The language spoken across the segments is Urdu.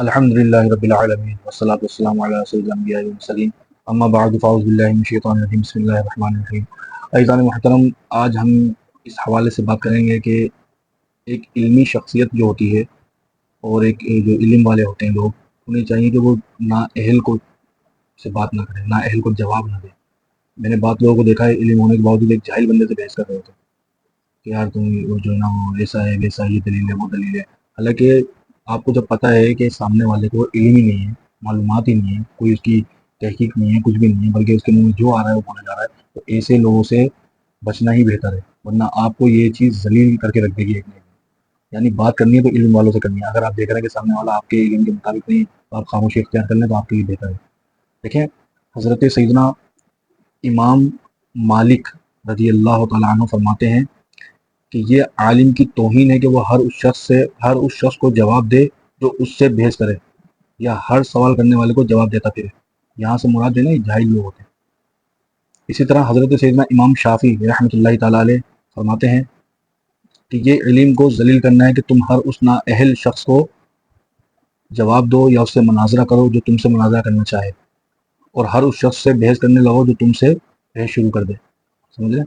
الحمد للہ رب العالمین والصلاة والسلام علی سید الانبیاء والمرسلین اما بعد فاعوذ باللہ من الشیطان الرجیم بسم اللہ الرحمن الرحیم۔ عزیزان محترم، آج ہم اس حوالے سے بات کریں گے کہ ایک علمی شخصیت جو ہوتی ہے اور ایک جو علم والے ہوتے ہیں لوگ، انہیں چاہیے کہ وہ نااہل کو سے بات نہ کریں، نااہل کو جواب نہ دیں۔ میں نے بات لوگوں کو دیکھا ہے علم ہونے کے باوجود ایک جاہل بندے سے بحث کر رہے ہوتے ہیں کہ یار تم وہ جو ہے نا وہ ایسا ہے ویسا، یہ دلیل ہے وہ دلیل ہے، حالانکہ آپ کو جب پتہ ہے کہ سامنے والے کو علم ہی نہیں ہے، معلومات ہی نہیں ہے، کوئی اس کی تحقیق نہیں ہے، کچھ بھی نہیں ہے، بلکہ اس کے منہ میں جو آ رہا ہے وہ بولا جا رہا ہے، تو ایسے لوگوں سے بچنا ہی بہتر ہے، ورنہ آپ کو یہ چیز ذلیل کر کے رکھ دے گی ایک نہیں۔ یعنی بات کرنی ہے تو علم والوں سے کرنی ہے۔ اگر آپ دیکھ رہے ہیں کہ سامنے والا آپ کے علم کے مطابق نہیں تو آپ خاموشی اختیار کر لیں تو آپ کے لیے بہتر ہے۔ دیکھیں، حضرت سیدنا امام مالک رضی اللہ تعالیٰ عنہ فرماتے ہیں کہ یہ عالم کی توہین ہے کہ وہ ہر اس شخص کو جواب دے جو اس سے بحث کرے، یا ہر سوال کرنے والے کو جواب دیتا پھرے۔ یہاں سے مراد جو ہے نا یہ جاہل لوگ ہوتے ہیں۔ اسی طرح حضرت سیدنا امام شافعی رحمۃ اللہ تعالیٰ علیہ فرماتے ہیں کہ یہ علم کو ذلیل کرنا ہے کہ تم ہر اس نااہل شخص کو جواب دو یا اس سے مناظرہ کرو جو تم سے مناظرہ کرنا چاہے، اور ہر اس شخص سے بحث کرنے لگو جو تم سے بحث شروع کر دے۔ سمجھ رہے ہیں؟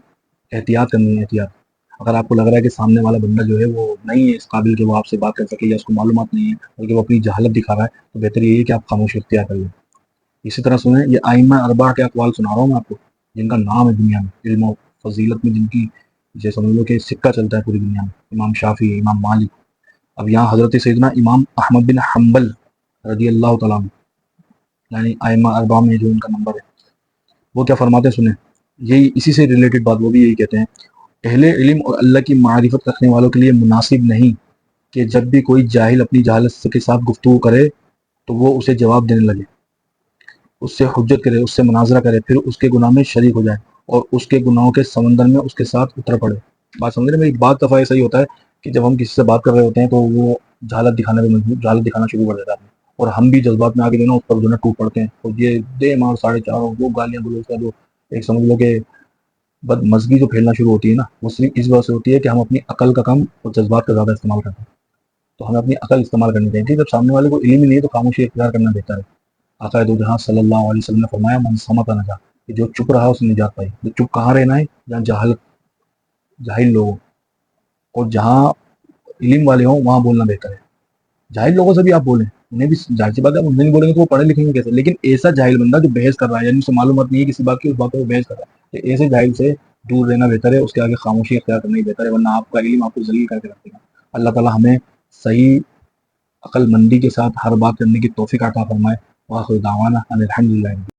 احتیاط کرنی ہے، احتیاط۔ اگر آپ کو لگ رہا ہے کہ سامنے والا بندہ جو ہے وہ نہیں ہے اس قابل کہ وہ آپ سے بات کر سکے، یا اس کو معلومات نہیں ہے بلکہ وہ اپنی جہالت دکھا رہا ہے، تو بہتر یہی ہے کہ آپ خاموشی اختیار کر لیں۔ اسی طرح سنیں، یہ ائمہ اربعہ کے اقوال سنا رہا ہوں میں آپ کو، جن کا نام ہے دنیا میں علم و فضیلت میں، جن کی جیسے سمجھ لو کہ سکہ چلتا ہے پوری دنیا میں، امام شافعی، امام مالک۔ اب یہاں حضرت سیدنا امام احمد بن حنبل رضی اللہ تعالیٰ عنہ، یعنی ائمہ اربعہ میں جو ان کا نمبر ہے، وہ کیا فرماتے ہیں سنیں۔ یہی اسی سے ریلیٹڈ بات، وہ بھی یہی کہتے ہیں، اہل علم اور اللہ کی معرفت رکھنے والوں کے لیے مناسب نہیں کہ جب بھی کوئی جاہل اپنی جہالت کے ساتھ گفتگو کرے تو وہ اسے جواب دینے لگے، اس سے حجت کرے، اس سے مناظرہ کرے، پھر اس کے گناہ میں شریک ہو جائے اور اس کے گناہوں کے سمندر میں اس کے ساتھ اتر پڑے۔ بات سمجھ رہے ہیں میری؟ بات دفعہ ایسا ہی ہوتا ہے کہ جب ہم کسی سے بات کر رہے ہوتے ہیں تو وہ جہالت دکھانا شروع کر دیتا ہے، اور ہم بھی جذبات میں آ کے جو ہے نا اس پر جو ہے نا ٹوٹ پڑتے ہیں، اور یہ دے مار 4.5 وہ گالیاں گلوچ کا جو ایک سمجھ لو کہ بد مزگی جو پھیلنا شروع ہوتی ہے نا، وہ صرف اس وجہ سے ہوتی ہے کہ ہم اپنی عقل کا کم اور جذبات کا زیادہ استعمال کرتے ہیں۔ تو ہمیں اپنی عقل استعمال کرنی چاہیے۔ جب سامنے والے کو علم ہی نہیں ہے تو خاموشی اختیار کرنا بہتر ہے۔ آقا دو جہاں صلی اللہ علیہ وسلم نے فرمایا، من صمت نجا، کہ جو چپ رہا اس نے نجات پائی۔ جو چپ کہاں رہنا ہے؟ جہاں جاہل لوگ ہوں، اور جہاں علم والے ہوں وہاں بولنا بہتر ہے۔ جاہل لوگوں سے بھی آپ بولیں، انہیں بھی ظاہر سی بات ہے، انہیں نہیں بولیں گے تو وہ پڑھے لکھیں گے کیسے؟ لیکن ایسا جاہل بندہ جو بحث کر رہا ہے، یعنی اسے معلومات نہیں ہے کسی بات کی، اس بات پر وہ بحث کر رہا ہے، تو ایسے جاہل سے دور رہنا بہتر ہے، اس کے آگے خاموشی اختیار کرنا ہی بہتر ہے، ورنہ آپ کا علم آپ کو ذلیل کر کے رکھے گا۔ اللہ تعالیٰ ہمیں صحیح عقل مندی کے ساتھ ہر بات کرنے کی توفیق عطا فرمائے۔ وآخر دعوانا ان الحمد للہ۔